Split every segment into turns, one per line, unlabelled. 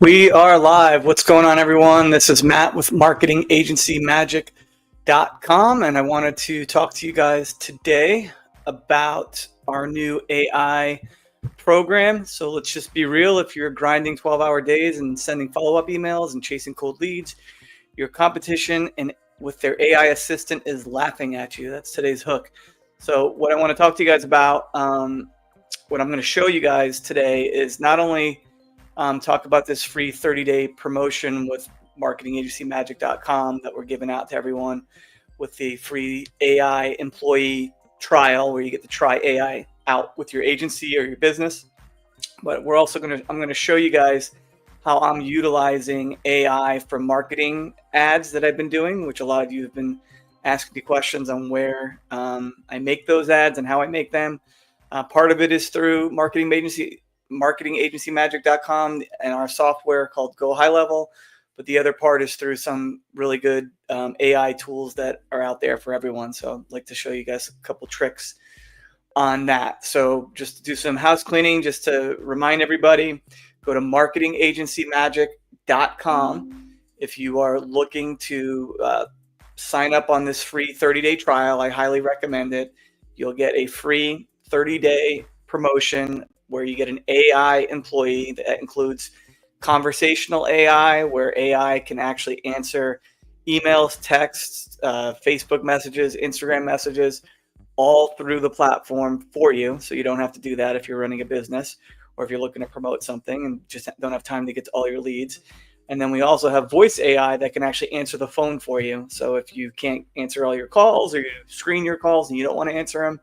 We are live. What's going on, everyone? This is Matt with marketingagencymagic.com, and I wanted to talk to you guys today about our new AI program. So let's just be real. If you're grinding 12-hour days and sending follow-up emails and chasing cold leads, your competition and with their AI assistant is laughing at you. That's today's hook. So what I want to talk to you guys about, what I'm going to show you guys today is not only talk about this free 30-day promotion with marketingagencymagic.com that we're giving out to everyone with the free AI employee trial where you get to try AI out with your agency or your business. But we're also I'm going to show you guys how I'm utilizing AI for marketing ads that I've been doing, which a lot of you have been asking me questions on where I make those ads and how I make them. Part of it is through marketingagencymagic.com and our software called Go High Level. But the other part is through some really good AI tools that are out there for everyone. So I'd like to show you guys a couple tricks on that. So just to do some house cleaning, just to remind everybody, go to marketingagencymagic.com. If you are looking to sign up on this free 30-day trial, I highly recommend it. You'll get a free 30-day promotion where you get an AI employee that includes conversational AI, where AI can actually answer emails, texts, Facebook messages, Instagram messages, all through the platform for you. So you don't have to do that if you're running a business or if you're looking to promote something and just don't have time to get to all your leads. And then we also have voice AI that can actually answer the phone for you. So if you can't answer all your calls or you screen your calls and you don't want to answer them,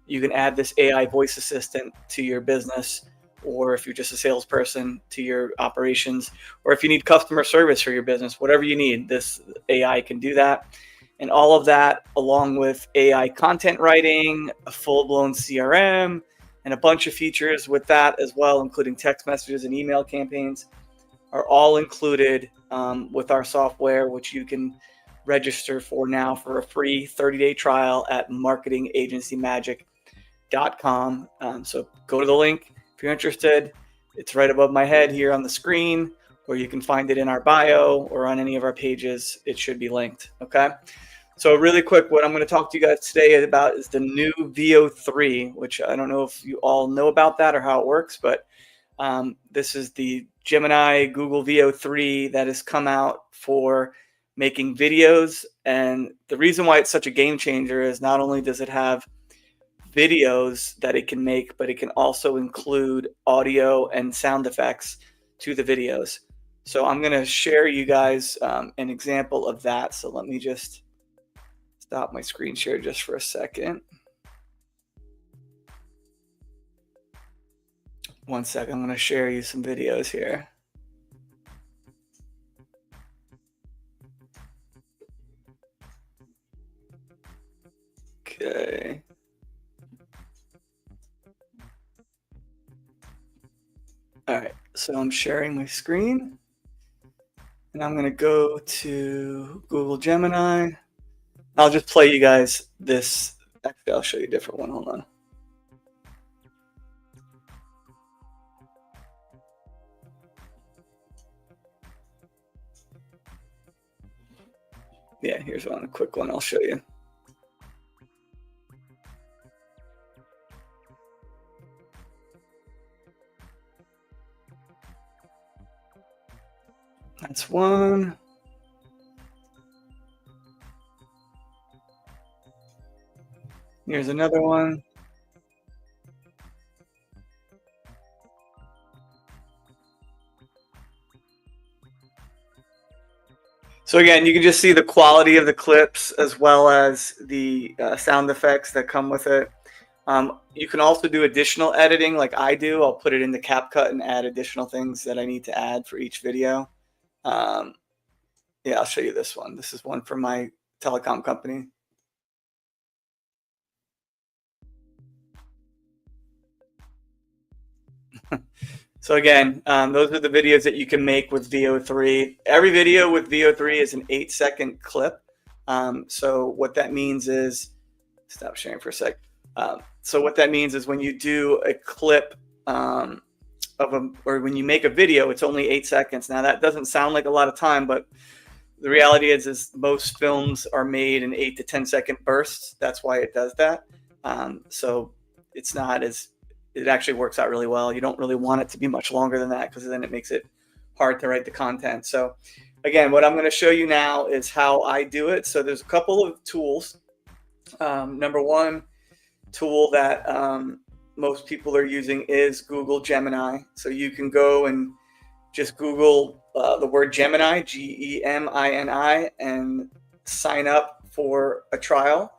you can add this AI voice assistant to your business, or if you're just a salesperson, to your operations, or if you need customer service for your business, whatever you need, this AI can do that. And all of that, along with AI content writing, a full-blown CRM, and a bunch of features with that as well, including text messages and email campaigns, are all included with our software, which you can register for now for a free 30-day trial at marketingagencymagic.com. So go to the link if you're interested. It's right above my head here on the screen, or you can find it in our bio or on any of our pages. It should be linked. Okay. So really quick, what I'm going to talk to you guys today about is the new VO3, which I don't know if you all know about that or how it works, but this is the Gemini Google VO3 that has come out for making videos. And the reason why it's such a game changer is not only does it have videos that it can make, but it can also include audio and sound effects to the videos. So I'm going to share you guys an example of that. So let me just stop my screen share just for a second. One second, I'm going to share you some videos here. Okay. All right, so I'm sharing my screen, and I'm going to go to Google Gemini. I'll just play you guys this. Actually, I'll show you a different one. Hold on. Yeah, here's one, a quick one I'll show you. That's one. Here's another one. So again, you can just see the quality of the clips as well as the sound effects that come with it. You can also do additional editing like I do. I'll put it into CapCut and add additional things that I need to add for each video. Yeah, I'll show you this one. This is one from my telecom company. So again, those are the videos that you can make with VO3. Every video with VO3 is an 8-second clip. So what that means is, stop sharing for a sec. So what that means is when you do a clip or when you make a video, it's only 8 seconds. Now that doesn't sound like a lot of time, but the reality is most films are made in 8 to 10 second bursts. That's why it does that. So it's not as, it actually works out really well. You don't really want it to be much longer than that, because then it makes it hard to write the content. So again, what I'm going to show you now is how I do it. So there's a couple of tools. Number one tool that most people are using is Google Gemini. So you can go and just Google the word Gemini, Gemini, and sign up for a trial.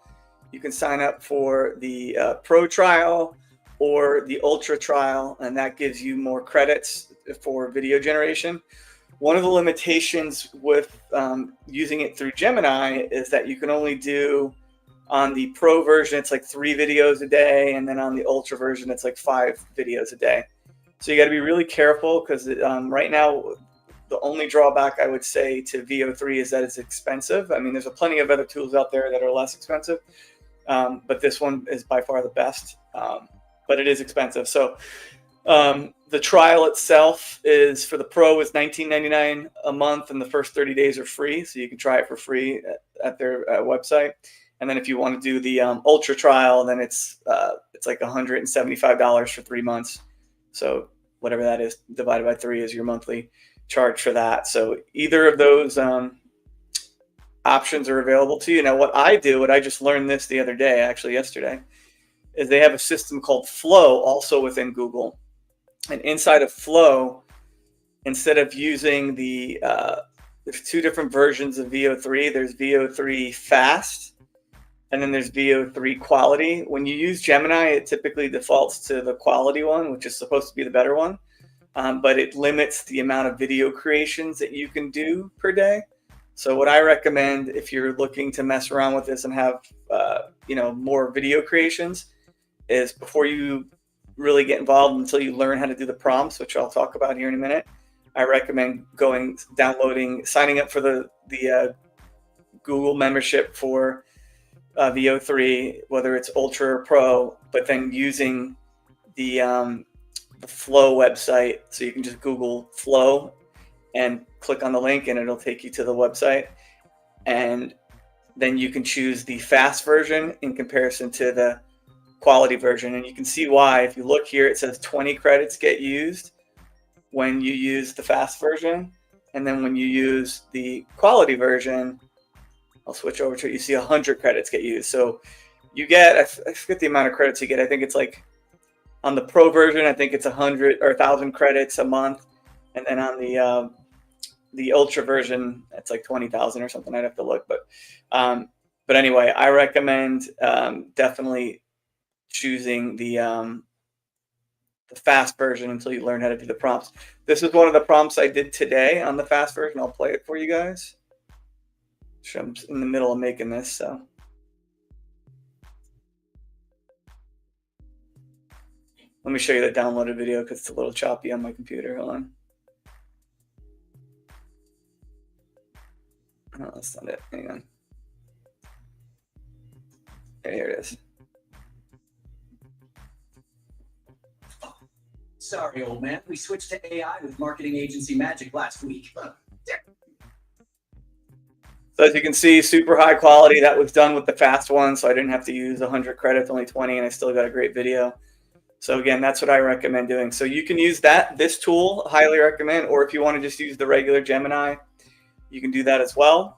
You can sign up for the Pro trial or the Ultra trial, and that gives you more credits for video generation. One of the limitations with using it through Gemini is that you can only do, on the Pro version, it's like 3 videos a day, and then on the Ultra version, it's like 5 videos a day. So you got to be really careful, because right now, the only drawback I would say to VO3 is that it's expensive. I mean, there's plenty of other tools out there that are less expensive, but this one is by far the best, but it is expensive. So the trial itself is, for the Pro, is $19.99 a month, and the first 30 days are free, so you can try it for free at their website. And then if you want to do the Ultra trial, then it's like $175 for 3 months. So whatever that is, divided by 3 is your monthly charge for that. So either of those options are available to you. Now, what I just learned this the other day, actually yesterday, is they have a system called Flow, also within Google. And inside of Flow, instead of using there's 2 different versions of VO3. There's VO3 Fast, and then there's VO3 Quality. When you use Gemini, it typically defaults to the quality one, which is supposed to be the better one. But it limits the amount of video creations that you can do per day. So what I recommend, if you're looking to mess around with this and have more video creations, is before you really get involved, until you learn how to do the prompts, which I'll talk about here in a minute, I recommend signing up for the Google membership for VO3, whether it's Ultra or Pro, but then using the Flow website. So you can just Google Flow and click on the link, and it'll take you to the website. And then you can choose the fast version in comparison to the quality version. And you can see why. If you look here, it says 20 credits get used when you use the fast version. And then when you use the quality version, I'll switch over to it, you see 100 credits get used. So you get, I forget the amount of credits you get. I think it's like, on the Pro version, I think it's 100 or 1,000 credits a month. And then on the Ultra version, it's like 20,000 or something. I'd have to look. But anyway, I recommend definitely choosing the fast version until you learn how to do the prompts. This is one of the prompts I did today on the fast version. I'll play it for you guys. I'm in the middle of making this, so. Let me show you the downloaded video because it's a little choppy on my computer. Hold on. No, that's not it. Hang on. Okay, here it is.
Sorry, old man. We switched to AI with marketing agency magic last week.
So as you can see, super high quality. That was done with the fast one, so I didn't have to use 100 credits, only 20, and I still got a great video. So again, that's what I recommend doing. So you can use this tool, highly recommend, or if you want to just use the regular Gemini, you can do that as well.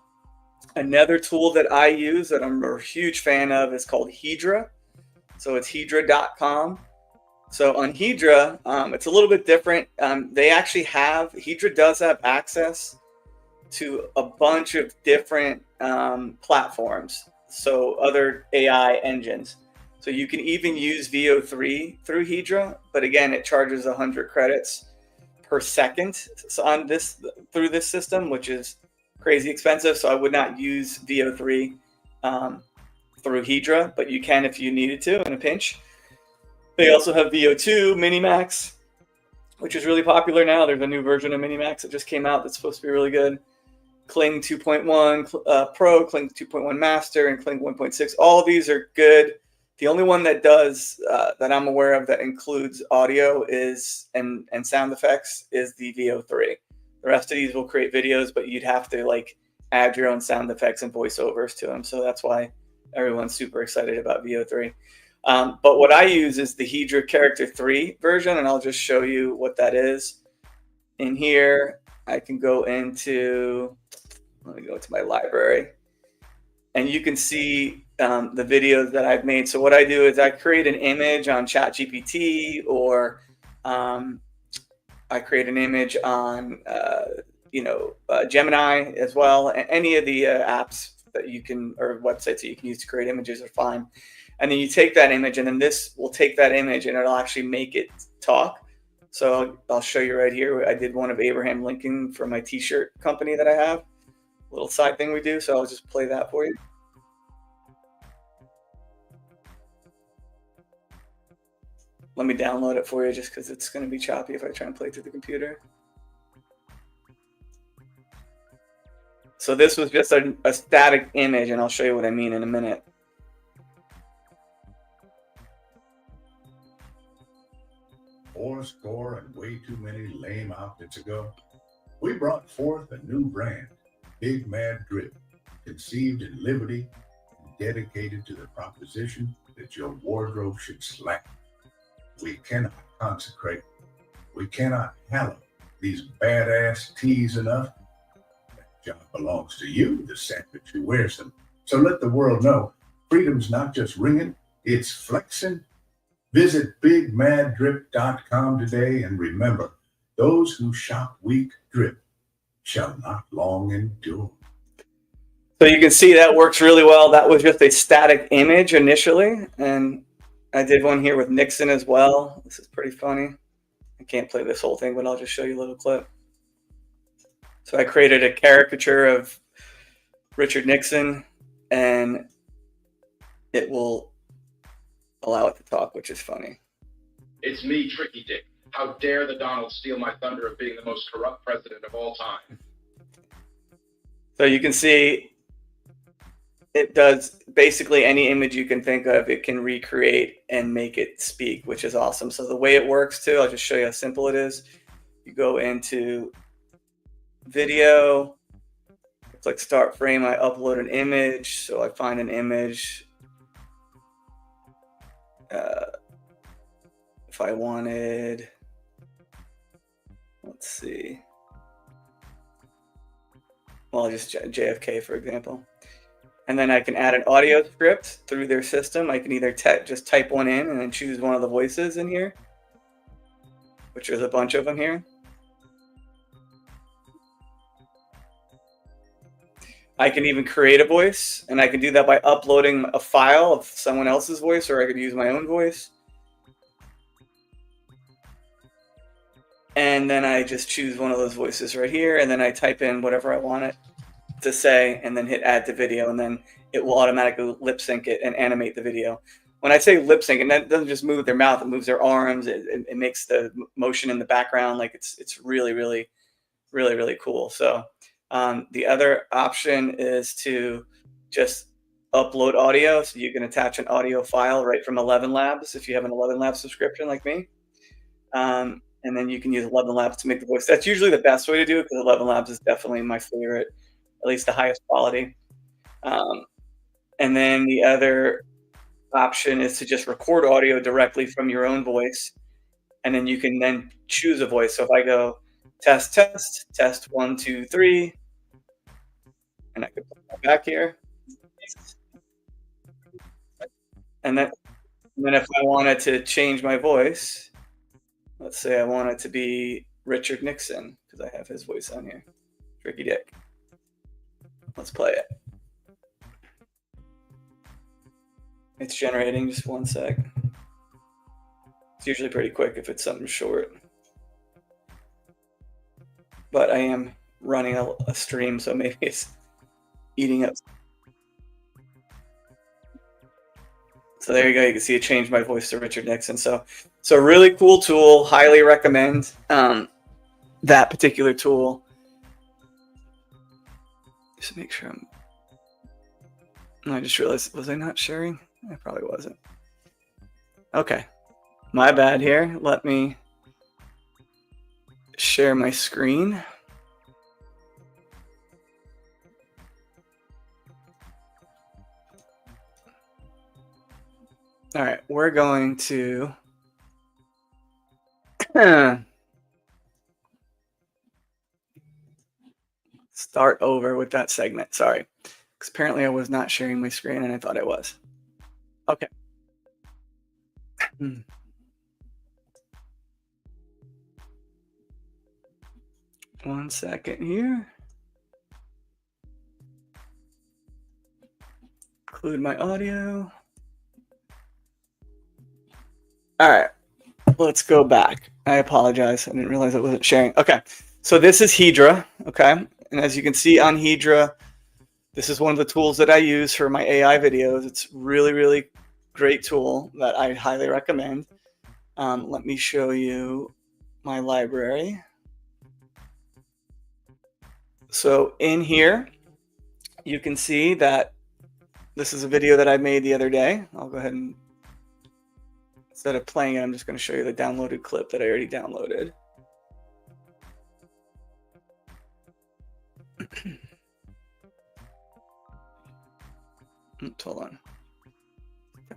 Another tool that I use that I'm a huge fan of is called Hedra. So it's hedra.com. So on Hedra, it's a little bit different. Hedra does have access to a bunch of different platforms, so other AI engines. So you can even use VO3 through Hedra, but again, it charges 100 credits per second on through this system, which is crazy expensive. So I would not use VO3 through Hedra, but you can if you needed to in a pinch. They also have VO2 Minimax, which is really popular now. There's a new version of Minimax that just came out that's supposed to be really good. Kling 2.1 Pro, Kling 2.1 Master, and Kling 1.6. All of these are good. The only one that does that I'm aware of that includes audio is and sound effects is the VO3. The rest of these will create videos, but you'd have to like add your own sound effects and voiceovers to them. So that's why everyone's super excited about VO3. But what I use is the Hedra Character 3 version, and I'll just show you what that is. In here, I can go into, let me go to my library, and you can see the videos that I've made. So what I do is I create an image on ChatGPT, or I create an image on Gemini as well. Any of the apps that you can, or websites that you can use to create images are fine. And then you take that image, and then this will take that image and it'll actually make it talk. So I'll show you right here. I did one of Abraham Lincoln for my t-shirt company that I have, a little side thing we do. So I'll just play that for you. Let me download it for you just because it's going to be choppy if I try and play through the computer. So this was just a static image, and I'll show you what I mean in a minute.
Fourscore and way too many lame outfits ago, we brought forth a new brand, Big Mad Drip, conceived in liberty and dedicated to the proposition that your wardrobe should slap. We cannot consecrate, we cannot hallow these badass tees enough. That job belongs to you, the savage who wears them. So let the world know freedom's not just ringing, it's flexing. Visit BigMadDrip.com today, and remember, those who shop weak drip shall not long endure.
So you can see that works really well. That was just a static image initially, and I did one here with Nixon as well. This is pretty funny. I can't play this whole thing, but I'll just show you a little clip. So I created a caricature of Richard Nixon, and it will allow it to talk, which is funny.
It's me, Tricky Dick. How dare the Donald steal my thunder of being the most corrupt president of all time?
So you can see it does basically any image you can think of, it can recreate and make it speak, which is awesome. So the way it works too, I'll just show you how simple it is. You go into video, click start frame, I upload an image. So I find an image. If I wanted, let's see, well, just JFK, for example. And then I can add an audio script through their system. I can either just type one in and then choose one of the voices in here, which there's a bunch of them here. I can even create a voice, and I can do that by uploading a file of someone else's voice, or I could use my own voice. And then I just choose one of those voices right here, and then I type in whatever I want it to say, and then hit add to video, and then it will automatically lip sync it and animate the video. When I say lip sync, and that doesn't just move their mouth, it moves their arms, it makes the motion in the background, like it's really, really, really, really cool. So the other option is to just upload audio. So you can attach an audio file right from 11 Labs if you have an 11 Labs subscription like me. And then you can use 11 Labs to make the voice. That's usually the best way to do it, because 11 Labs is definitely my favorite, at least the highest quality. And then the other option is to just record audio directly from your own voice, and then you can then choose a voice. So if I go test, 1, 2, 3, and I can put that back here. And then if I wanted to change my voice, let's say I want it to be Richard Nixon, because I have his voice on here. Tricky Dick. Let's play it. It's generating, just one sec. It's usually pretty quick if it's something short. But I am running a stream, so maybe it's eating up. So there you go. You can see it changed my voice to Richard Nixon. So really cool tool. Highly recommend that particular tool. Just to make sure I just realized, was I not sharing? I probably wasn't. Okay, my bad here. Let me share my screen. All right, we're going to start over with that segment. Sorry, because apparently I was not sharing my screen and I thought I was. Okay. 1 second here. Include my audio. All right, let's go back. I apologize. I didn't realize I wasn't sharing. Okay, so this is Hedra. Okay, and as you can see on Hedra, this is one of the tools that I use for my AI videos. It's really, really great tool that I highly recommend. Let me show you my library. So in here, you can see that this is a video that I made the other day. I'll go ahead and, instead of playing it, I'm just going to show you the downloaded clip that I already downloaded. Oops, hold on.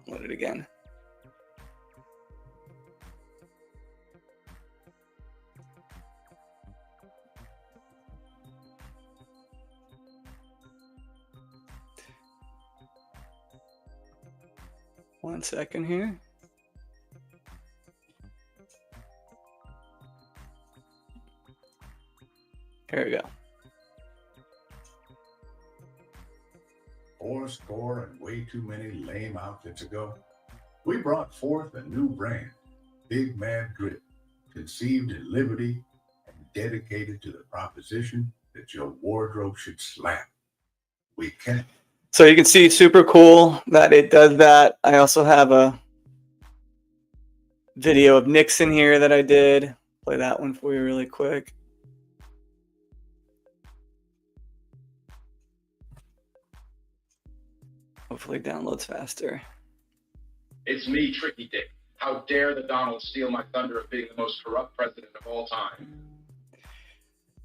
Download it again. One second here. Here we go.
80 and way too many lame outfits ago, we brought forth a new brand, Big Mad Grip, conceived in liberty and dedicated to the proposition that your wardrobe should slap. We can.
So you can see, super cool that it does that. I also have a video of Nixon here that I did. Play that one for you really quick. Hopefully it downloads faster.
It's me, Tricky Dick. How dare the Donald steal my thunder of being the most corrupt president of all time?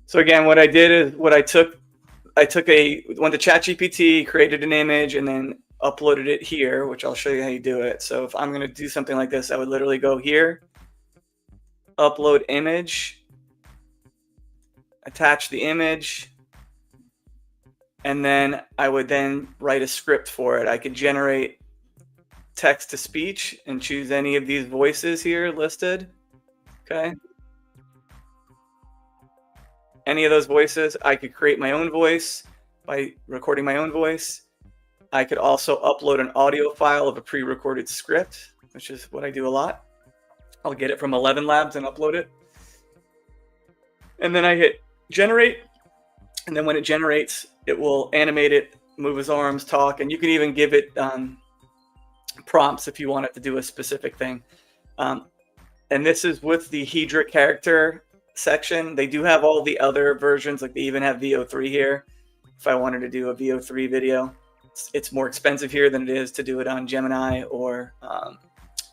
So again, what I did is went to ChatGPT, created an image, and then uploaded it here, which I'll show you how you do it. So if I'm going to do something like this, I would literally go here, upload image, attach the image, and then I would then write a script for it. I could generate text to speech and choose any of these voices here listed. Okay. Any of those voices. I could create my own voice by recording my own voice. I could also upload an audio file of a pre-recorded script, which is what I do a lot. I'll get it from 11 Labs and upload it. And then I hit generate. And then when it generates, it will animate it, move his arms, talk, and you can even give it prompts if you want it to do a specific thing. And this is with the Hedra character section. They do have all the other versions, like they even have VO3 here. If I wanted to do a VO3 video, it's more expensive here than it is to do it on Gemini or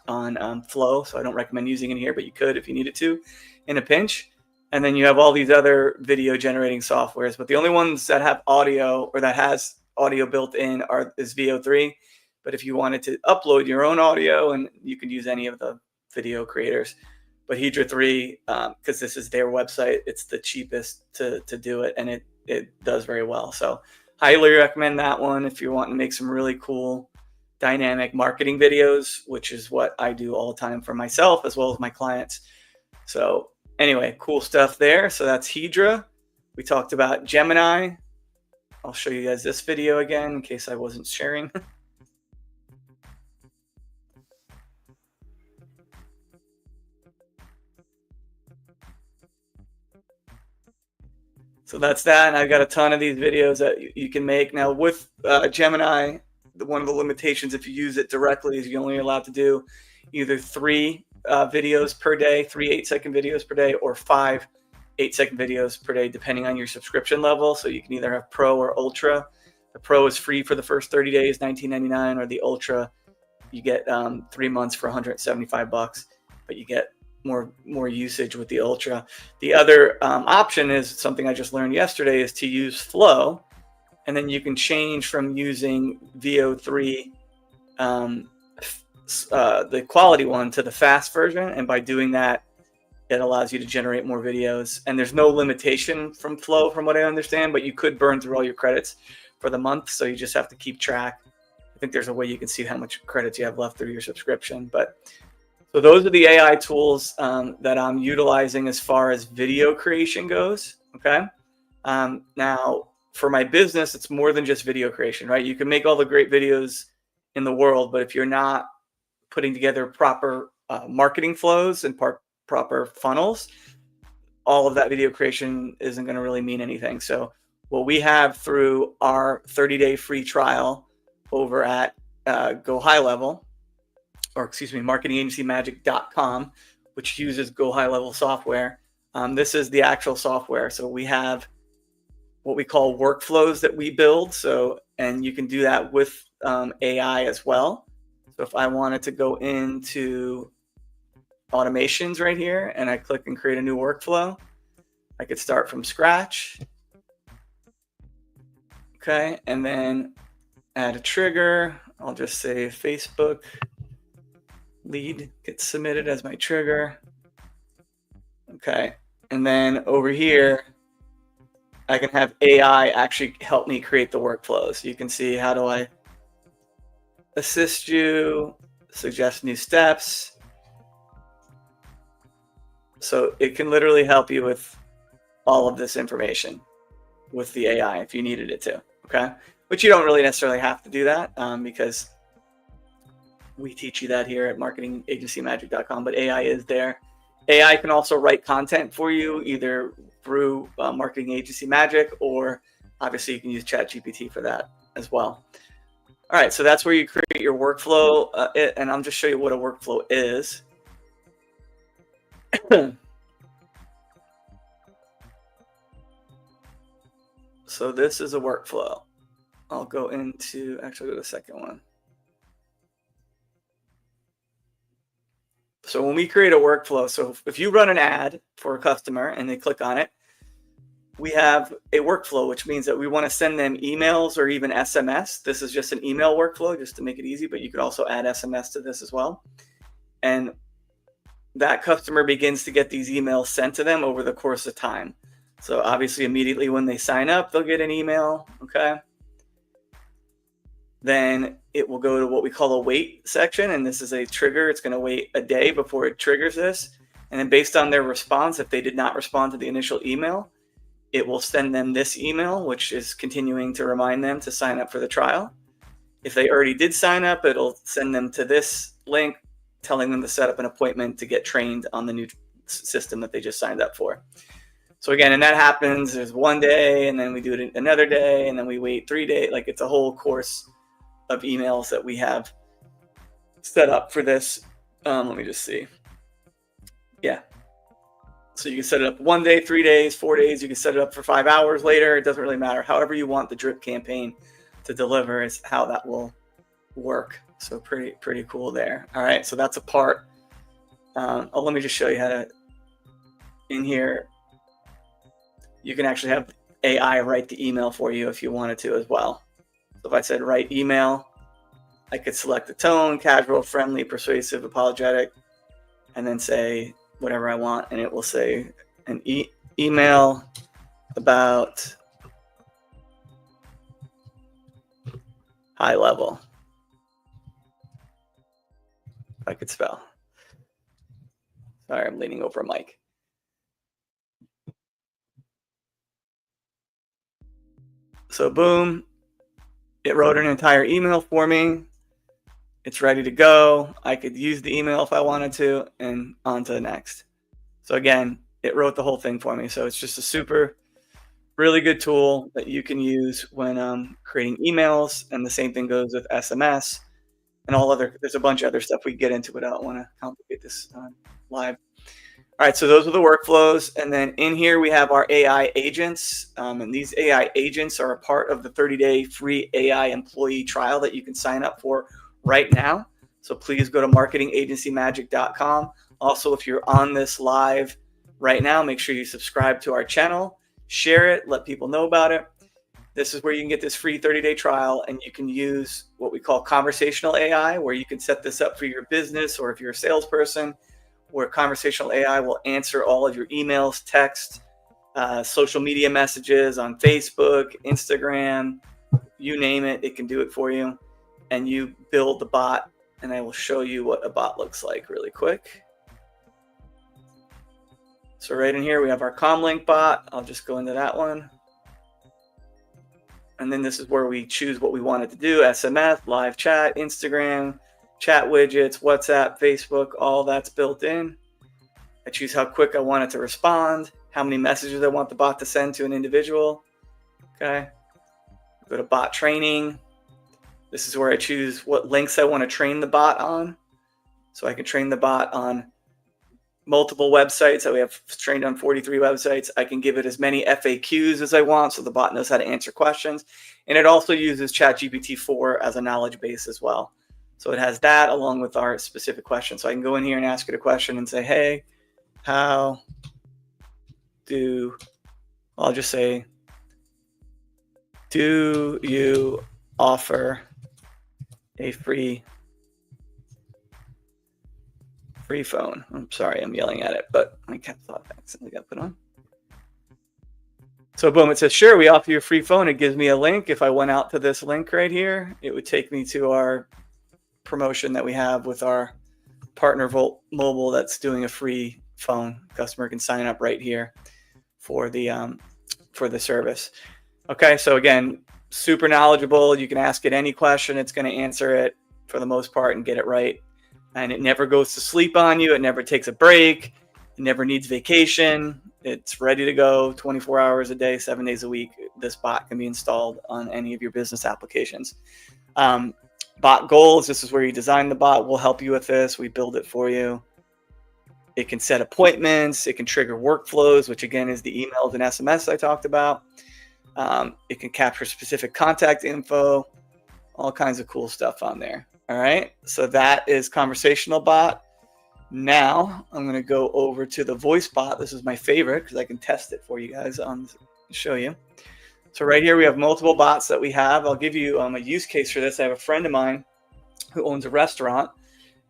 on Flow. So I don't recommend using it here, but you could if you needed to in a pinch. And then you have all these other video generating softwares, but the only ones that have audio or that has audio built in is VO3. But if you wanted to upload your own audio, and you could use any of the video creators, but Hedra 3, because this is their website, it's the cheapest to do it, and it does very well. So highly recommend that one if you're wanting to make some really cool dynamic marketing videos, which is what I do all the time for myself as well as my clients. So anyway, cool stuff there. So that's Hedra. We talked about Gemini. I'll show you guys this video again in case I wasn't sharing. So that's that, and I've got a ton of these videos that you can make. Now with Gemini, one of the limitations if you use it directly is you're only allowed to do either 3 videos per day, 3 8-second videos per day, or 5 8-second videos per day, depending on your subscription level. So you can either have Pro or Ultra. The Pro is free for the first 30 days, $19.99, or the Ultra you get 3 months for $175, but you get more usage with the Ultra. The other option is something I just learned yesterday, is to use Flow, and then you can change from using VO3, the quality one, to the fast version, and by doing that, it allows you to generate more videos. And there's no limitation from Flow, from what I understand, but you could burn through all your credits for the month, so you just have to keep track. I think there's a way you can see how much credits you have left through your subscription. But so those are the AI tools that I'm utilizing as far as video creation goes. Okay. Now, for my business, it's more than just video creation, right? You can make all the great videos in the world, but if you're not putting together proper marketing flows and proper funnels, all of that video creation isn't going to really mean anything. So what we have through our 30-day free trial over at Go High Level, or excuse me, marketingagencymagic.com, which uses Go High Level software. This is the actual software. So we have what we call workflows that we build. So, and you can do that with AI as well. So if I wanted to go into automations right here and I click and create a new workflow, I could start from scratch. Okay, and then add a trigger. I'll just say Facebook lead gets submitted as my trigger. Okay, and then over here, I can have AI actually help me create the workflows. You can see, how do I assist you, suggest new steps. So it can literally help you with all of this information with the AI if you needed it to, okay? But you don't really necessarily have to do that because we teach you that here at marketingagencymagic.com, but AI is there. AI can also write content for you, either through Marketing Agency Magic, or obviously you can use ChatGPT for that as well. All right, so that's where you create your workflow, and I'll just show you what a workflow is. So this is a workflow. I'll go into, actually go to the second one. So when we create a workflow, so if you run an ad for a customer and they click on it, we have a workflow, which means that we want to send them emails or even SMS. This is just an email workflow just to make it easy, but you could also add SMS to this as well. And that customer begins to get these emails sent to them over the course of time. So obviously immediately when they sign up, they'll get an email, okay? Then it will go to what we call a wait section, and this is a trigger. It's going to wait a day before it triggers this. And then based on their response, if they did not respond to the initial email, it will send them this email, which is continuing to remind them to sign up for the trial. If they already did sign up, it'll send them to this link telling them to set up an appointment to get trained on the new system that they just signed up for. So again, and that happens, there's one day, and then we do it another day, and then we wait 3 days. Like, it's a whole course of emails that we have set up for this. Let me just see. Yeah. So you can set it up 1 day, 3 days, 4 days. You can set it up for 5 hours later. It doesn't really matter. However you want the drip campaign to deliver is how that will work. So pretty cool there. All right. So that's a part. Let me just show you how to, in here, you can actually have AI write the email for you if you wanted to as well. So if I said write email, I could select the tone, casual, friendly, persuasive, apologetic, and then say whatever I want, and it will say an email about high level. If I could spell. Sorry, I'm leaning over a mic. So boom, it wrote an entire email for me. It's ready to go. I could use the email if I wanted to, and on to the next. So again, it wrote the whole thing for me. So it's just a really good tool that you can use when creating emails. And the same thing goes with SMS and there's a bunch of other stuff we get into, but I don't want to complicate this live. All right, so those are the workflows. And then in here we have our AI agents. And these AI agents are a part of the 30-day free AI employee trial that you can sign up for right now. So please go to marketingagencymagic.com. Also, if you're on this live right now, make sure you subscribe to our channel, share it, let people know about it. This is where you can get this free 30-day trial, and you can use what we call conversational AI, where you can set this up for your business, or if you're a salesperson, where conversational AI will answer all of your emails, text, social media messages on Facebook, Instagram, you name it, it can do it for you. And you build the bot, and I will show you what a bot looks like really quick. So right in here, we have our Comlink bot. I'll just go into that one. And then this is where we choose what we want it to do: SMS, live chat, Instagram, chat widgets, WhatsApp, Facebook, all that's built in. I choose how quick I want it to respond, how many messages I want the bot to send to an individual. Okay. Go to bot training. This is where I choose what links I want to train the bot on. So I can train the bot on multiple websites. So we have trained on 43 websites. I can give it as many FAQs as I want, so the bot knows how to answer questions. And it also uses ChatGPT-4 as a knowledge base as well. So it has that along with our specific questions. So I can go in here and ask it a question and say, hey, how do, I'll just say, do you offer a free phone? I'm sorry, I'm yelling at it, but my caps lock accidentally got put on. So boom, it says, sure, we offer you a free phone. It gives me a link. If I went out to this link right here, it would take me to our promotion that we have with our partner Volt Mobile that's doing a free phone. Customer can sign up right here for the service. Okay, so again, super knowledgeable. You can ask it any question. It's going to answer it for the most part and get it right. And it never goes to sleep on you. It never takes a break. It never needs vacation. It's ready to go 24 hours a day, 7 days a week. This bot can be installed on any of your business applications. Bot goals. This is where you design the bot. We'll help you with this. We build it for you. It can set appointments. It can trigger workflows, which again is the emails and SMS I talked about. It can capture specific contact info, all kinds of cool stuff on there. All right, so that is conversational bot. Now I'm going to go over to the voice bot. This is my favorite because I can test it for you guys on show you. So right here we have multiple bots that we have. I'll give you a use case for this. I have a friend of mine who owns a restaurant,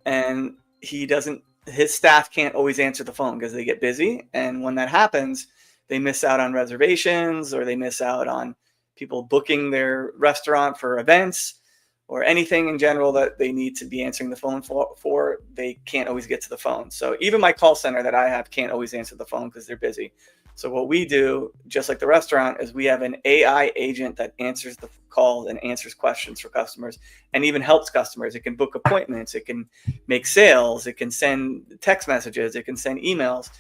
and his staff can't always answer the phone because they get busy, and when that happens, they miss out on reservations, or they miss out on people booking their restaurant for events or anything in general that they need to be answering the phone for. They can't always get to the phone. So even my call center that I have can't always answer the phone because they're busy. So what we do, just like the restaurant, is we have an AI agent that answers the calls and answers questions for customers and even helps customers. It can book appointments. It can make sales. It can send text messages. It can send emails.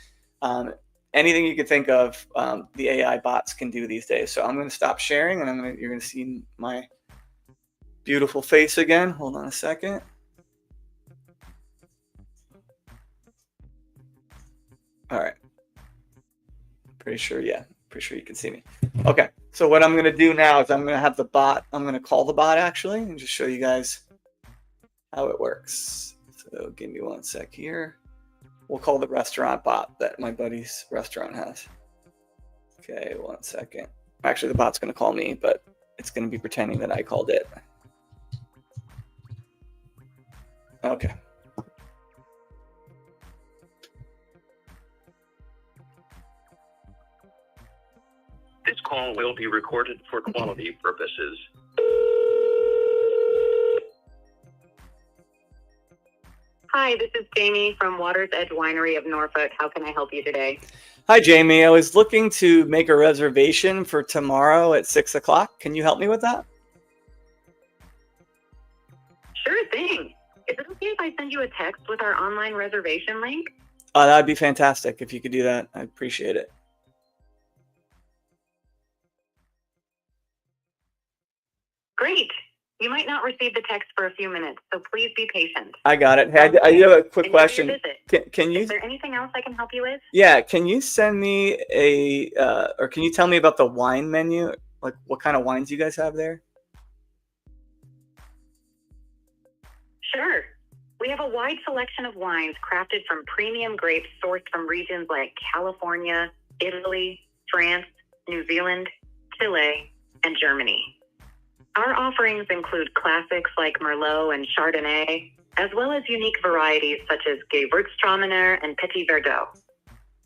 Anything you can think of, the AI bots can do these days. So I'm going to stop sharing, and you're going to see my beautiful face again. Hold on a second. All right. Pretty sure you can see me. Okay. So what I'm going to do now is I'm going to have the bot. I'm going to call the bot actually and just show you guys how it works. So give me one sec here. We'll call the restaurant bot that my buddy's restaurant has. Okay, one second. Actually, the bot's going to call me, but it's going to be pretending that I called it. Okay.
This call will be recorded for quality purposes.
Hi, this is Jamie from Water's Edge Winery of Norfolk. How can I help you today?
Hi, Jamie. I was looking to make a reservation for tomorrow at 6 o'clock. Can you help me with that?
Sure thing. Is it okay if I send you a text with our online reservation link?
That'd be fantastic if you could do that. I appreciate it.
Great. You might not receive the text for a few minutes, so please be patient.
I got it. Hey, I do have a quick
Enjoy
question.
your visit.
Can you?
Is there anything else I can help you with?
Yeah. Can you send me or can you tell me about the wine menu? Like what kind of wines you guys have there?
Sure. We have a wide selection of wines crafted from premium grapes sourced from regions like California, Italy, France, New Zealand, Chile, and Germany. Our offerings include classics like Merlot and Chardonnay, as well as unique varieties such as Gewürztraminer and Petit Verdot.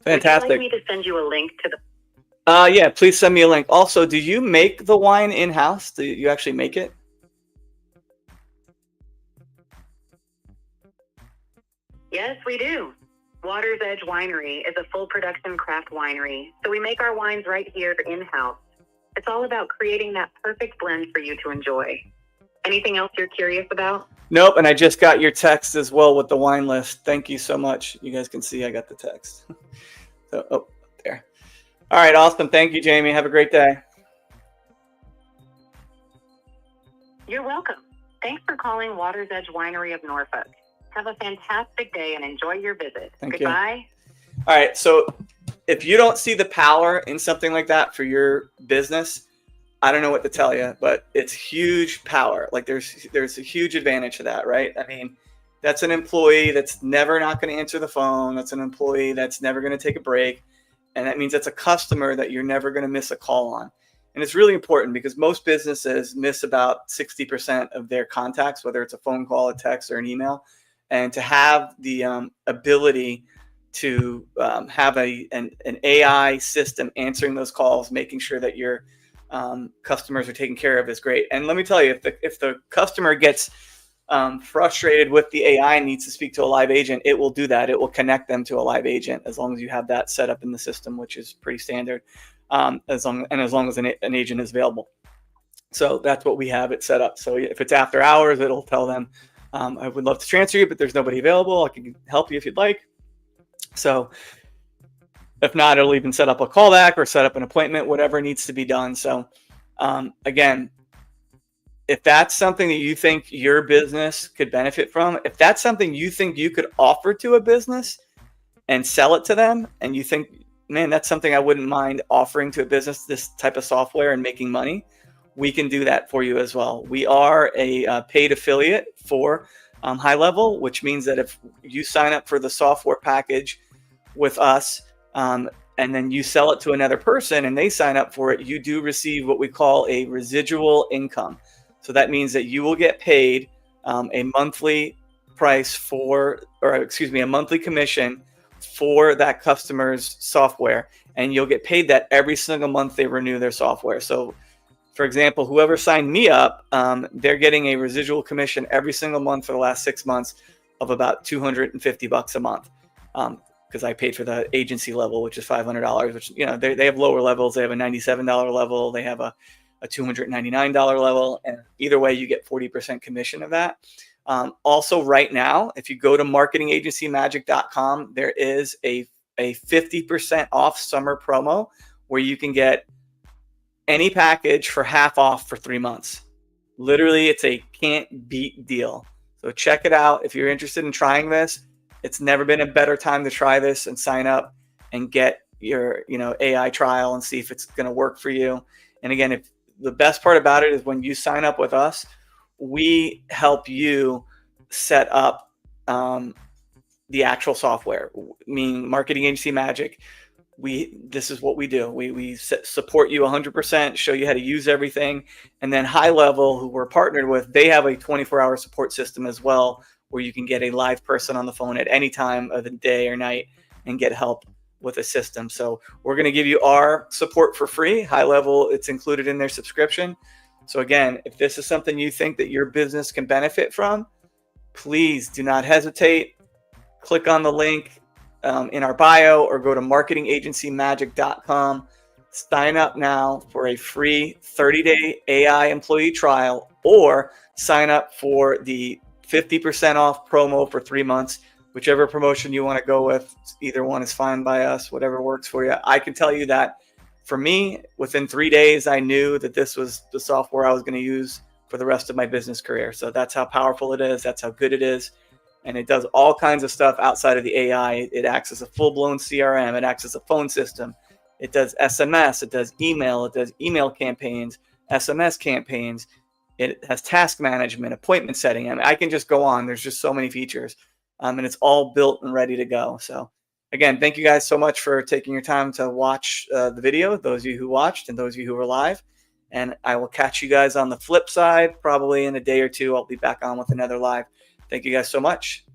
Fantastic.
Would you like me to send you a link to the...
Yeah, please send me a link. Also, do you make the wine in-house? Do you actually make it?
Yes, we do. Water's Edge Winery is a full production craft winery, so we make our wines right here in-house. It's all about creating that perfect blend for you to enjoy. Anything else you're curious about?
Nope, and I just got your text as well with the wine list. Thank you so much. You guys can see I got the text. So, oh, there. All right, awesome. Thank you, Jamie. Have a great day.
You're welcome. Thanks for calling Water's Edge Winery of Norfolk. Have a fantastic day and enjoy your visit.
Thank you.
Goodbye.
All right, so if you don't see the power in something like that for your business, I don't know what to tell you, but it's huge power. Like there's a huge advantage to that, right? I mean, that's an employee that's never not going to answer the phone. That's an employee that's never going to take a break. And that means that's a customer that you're never going to miss a call on. And it's really important because most businesses miss about 60% of their contacts, whether it's a phone call, a text, or an email. And to have the ability to have an AI system answering those calls, making sure that your customers are taken care of is great. And let me tell you, if the customer gets frustrated with the AI and needs to speak to a live agent, it will do that. It will connect them to a live agent as long as you have that set up in the system, which is pretty standard, as long as an agent is available. So that's what we have it set up. So if it's after hours, it'll tell them, I would love to transfer you, but there's nobody available. I can help you if you'd like. So if not, it'll even set up a callback or set up an appointment, whatever needs to be done. So again, if that's something that you think your business could benefit from, if that's something you think you could offer to a business and sell it to them, and you think, man, that's something I wouldn't mind offering to a business, this type of software and making money, we can do that for you as well. We are a paid affiliate for High Level, which means that if you sign up for the software package with us, and then you sell it to another person and they sign up for it, you do receive what we call a residual income. So that means that you will get paid a monthly price a monthly commission for that customer's software. And you'll get paid that every single month they renew their software. So for example, whoever signed me up, they're getting a residual commission every single month for the last 6 months of about $250 a month. Because I paid for the agency level, which is $500, which, you know, they have lower levels. They have a $97 level. They have a $299 level. And either way, you get 40% commission of that. Also, right now, if you go to marketingagencymagic.com, there is a 50% off summer promo where you can get any package for half off for 3 months. Literally, it's a can't beat deal. So check it out. If you're interested in trying this, it's never been a better time to try this and sign up and get your, AI trial and see if it's going to work for you. And again, if the best part about it is when you sign up with us, we help you set up the actual software, meaning Marketing Agency Magic. This is what we do. We support you 100%, show you how to use everything. And then High Level, who we're partnered with, they have a 24-hour support system as well, where you can get a live person on the phone at any time of the day or night and get help with a system. So we're going to give you our support for free. High Level, it's included in their subscription. So again, if this is something you think that your business can benefit from, please do not hesitate. Click on the link in our bio or go to marketingagencymagic.com. Sign up now for a free 30-day AI employee trial, or sign up for the 50% off promo for 3 months, whichever promotion you want to go with. Either one is fine by us, whatever works for you. I can tell you that for me, within 3 days, I knew that this was the software I was going to use for the rest of my business career. So that's how powerful it is. That's how good it is. And it does all kinds of stuff outside of the AI. It acts as a full-blown CRM. It acts as a phone system. It does SMS. It does email. It does email campaigns, SMS campaigns. It has task management, appointment setting. I mean, I can just go on. There's just so many features, and it's all built and ready to go. So again, thank you guys so much for taking your time to watch the video, those of you who watched and those of you who were live. And I will catch you guys on the flip side, probably in a day or two. I'll be back on with another live. Thank you guys so much.